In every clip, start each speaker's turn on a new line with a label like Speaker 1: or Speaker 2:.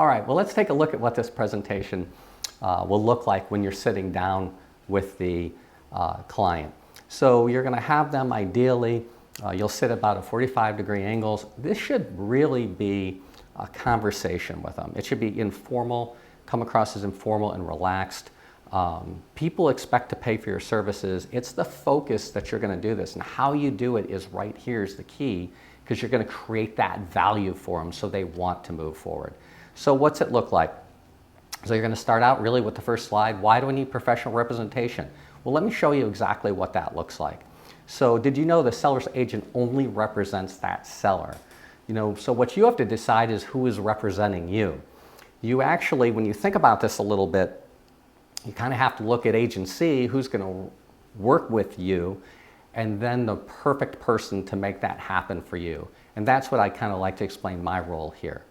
Speaker 1: All right, well, let's take a look at what this presentation will look like when you're sitting down with the client. So you're going to have them ideally, you'll sit about a 45-degree angles. This should really be a conversation with them. It should be informal, come across as informal and relaxed. People expect to pay for your services. It's the focus that you're going to do this, and how you do it is right here is the key, because you're going to create that value for them so they want to move forward. So what's it look like? So you're going to start out really with the first slide. Why do we need professional representation? Well, let me show you exactly what that looks like. So did you know the seller's agent only represents that seller? So what you have to decide is who is representing you. You actually, when you think about this a little bit, you kind of have to look at agent C, who's going to work with you, and then the perfect person to make that happen for you. And that's what I kind of like to explain my role here.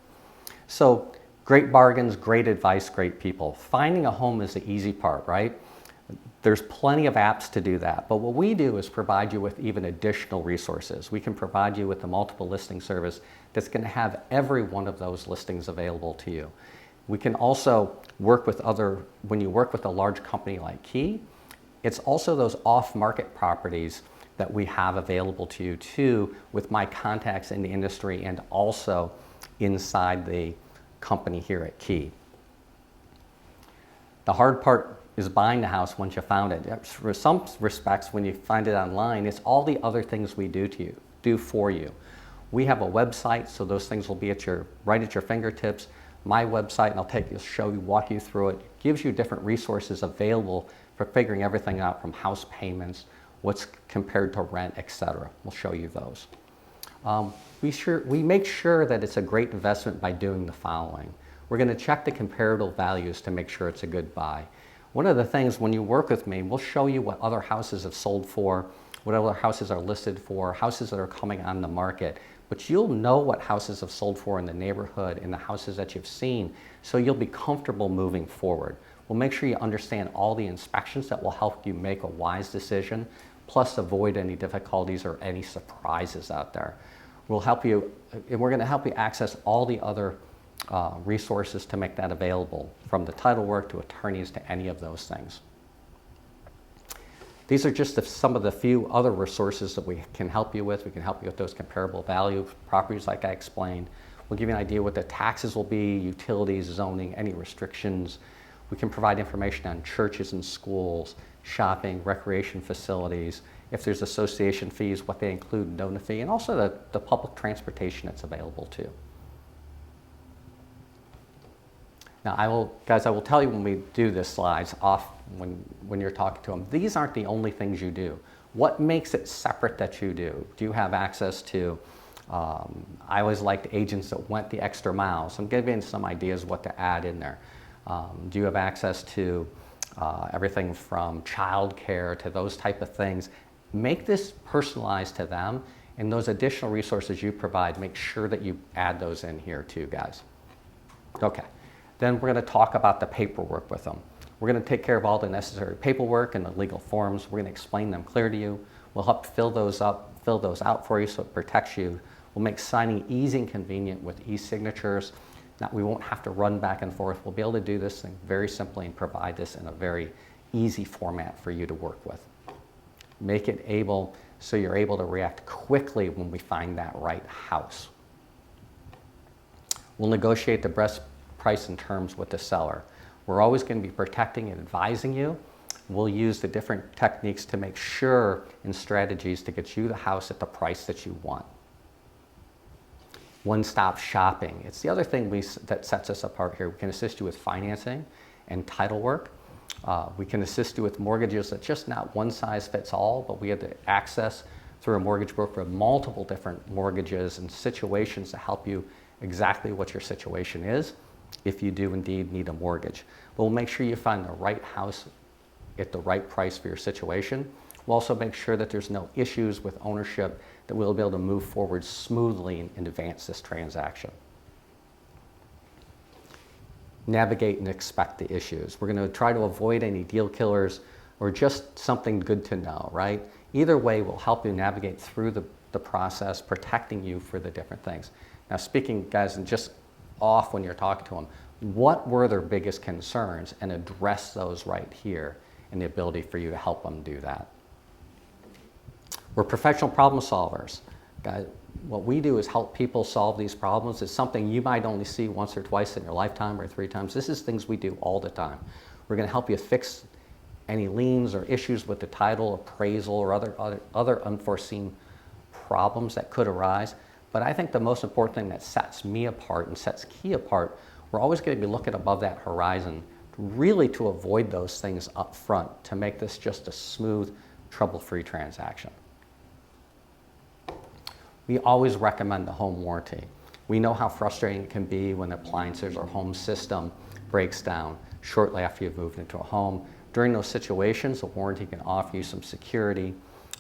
Speaker 1: So great bargains, great advice, great people. Finding a home is the easy part, right? There's plenty of apps to do that. But what we do is provide you with even additional resources. We can provide you with a multiple listing service that's going to have every one of those listings available to you. We can also work with when you work with a large company like Key, it's also those off-market properties that we have available to you too, with my contacts in the industry and also inside the company here at Key. The hard part is buying the house once you found it. For some respects, when you find it online, it's all the other things we do for you. We have a website, so those things will be right at your fingertips. My website, and I'll walk you through it, gives you different resources available for figuring everything out, from house payments, what's compared to rent, etc. We'll show you those. We make sure that it's a great investment by doing the following. We're going to check the comparative values to make sure it's a good buy. One of the things when you work with me, we'll show you what other houses have sold for, what other houses are listed for, houses that are coming on the market. But you'll know what houses have sold for in the neighborhood and the houses that you've seen, so you'll be comfortable moving forward. We'll make sure you understand all the inspections that will help you make a wise decision, plus avoid any difficulties or any surprises out there. We'll help you, and we're going to help you access all the other resources to make that available, from the title work to attorneys to any of those things. These are just some of the few other resources that we can help you with. We can help you with those comparable value properties like I explained. We'll give you an idea what the taxes will be, utilities, zoning, any restrictions. We can provide information on churches and schools, shopping, recreation facilities, if there's association fees, what they include, no fee, and also the public transportation that's available too. Now, I will tell you when we do this slides when you're talking to them, these aren't the only things you do. What makes it separate that you do? Do you have access to, I always liked agents that went the extra mile, so I'm giving some ideas what to add in there. Do you have access to everything from childcare to those type of things? Make this personalized to them, and those additional resources you provide, make sure that you add those in here too, guys. Okay. Then we're going to talk about the paperwork with them. We're going to take care of all the necessary paperwork and the legal forms. We're going to explain them clear to you. We'll help fill those out for you so it protects you. We'll make signing easy and convenient with e-signatures. Now, we won't have to run back and forth. We'll be able to do this thing very simply and provide this in a very easy format for you to work with. Make it able so you're able to react quickly when we find that right house. We'll negotiate the best price and terms with the seller. We're always going to be protecting and advising you. We'll use the different techniques to make sure and strategies to get you the house at the price that you want. One-stop shopping. It's the other thing that sets us apart here. We can assist you with financing and title work. We can assist you with mortgages that's just not one size fits all, but we have the access through a mortgage broker of multiple different mortgages and situations to help you exactly what your situation is, if you do indeed need a mortgage. But we'll make sure you find the right house at the right price for your situation. We'll also make sure that there's no issues with ownership, that we'll be able to move forward smoothly and advance this transaction. Navigate and expect the issues. We're going to try to avoid any deal killers or just something good to know, right? Either way will help you navigate through the process, protecting you for the different things. Now, speaking, guys, and just off when you're talking to them. What were their biggest concerns, and address those right here, and the ability for you to help them do that. We're professional problem solvers. Guys, what we do is help people solve these problems. It's something you might only see once or twice in your lifetime or 3 times. This is things we do all the time. We're going to help you fix any liens or issues with the title, appraisal, or other unforeseen problems that could arise. But I think the most important thing that sets me apart and sets Key apart, we're always going to be looking above that horizon, really to avoid those things up front, to make this just a smooth, trouble-free transaction. We always recommend the home warranty. We know how frustrating it can be when appliances or home system breaks down shortly after you've moved into a home. During those situations, the warranty can offer you some security.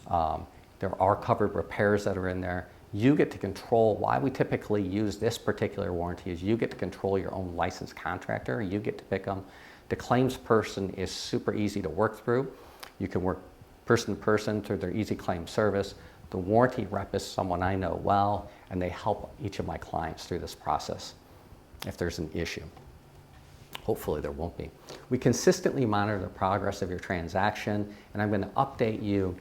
Speaker 1: There are covered repairs that are in there. You get to control. Why we typically use this particular warranty is you get to control your own licensed contractor. You get to pick them. The claims person is super easy to work through. You can work person to person through their easy claim service. The warranty rep is someone I know well, and they help each of my clients through this process if there's an issue. Hopefully there won't be. We consistently monitor the progress of your transaction, and I'm going to update you.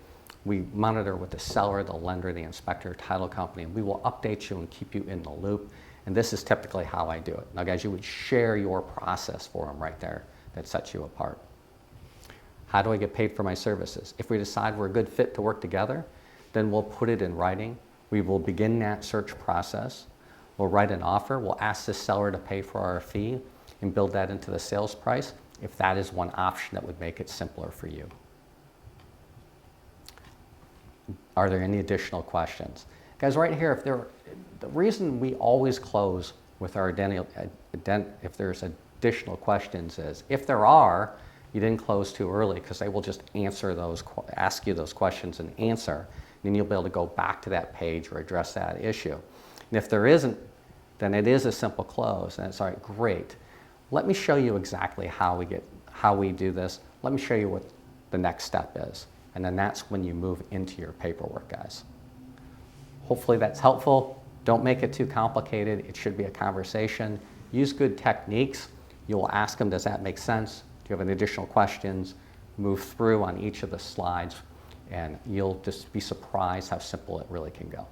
Speaker 1: We monitor with the seller, the lender, the inspector, title company, and we will update you and keep you in the loop. And this is typically how I do it. Now guys, you would share your process for them right there that sets you apart. How do I get paid for my services? If we decide we're a good fit to work together, then we'll put it in writing. We will begin that search process. We'll write an offer. We'll ask the seller to pay for our fee and build that into the sales price, if that is one option that would make it simpler for you. Are there any additional questions? Guys, right here, the reason we always close with our if there's additional questions is, if there are, you didn't close too early, because they will just ask you those questions and answer. Then you'll be able to go back to that page or address that issue. And if there isn't, then it is a simple close, and it's all right, great. Let me show you exactly how we do this. Let me show you what the next step is. And then that's when you move into your paperwork, guys. Hopefully that's helpful. Don't make it too complicated. It should be a conversation. Use good techniques. You'll ask them, does that make sense? Do you have any additional questions? Move through on each of the slides, and you'll just be surprised how simple it really can go.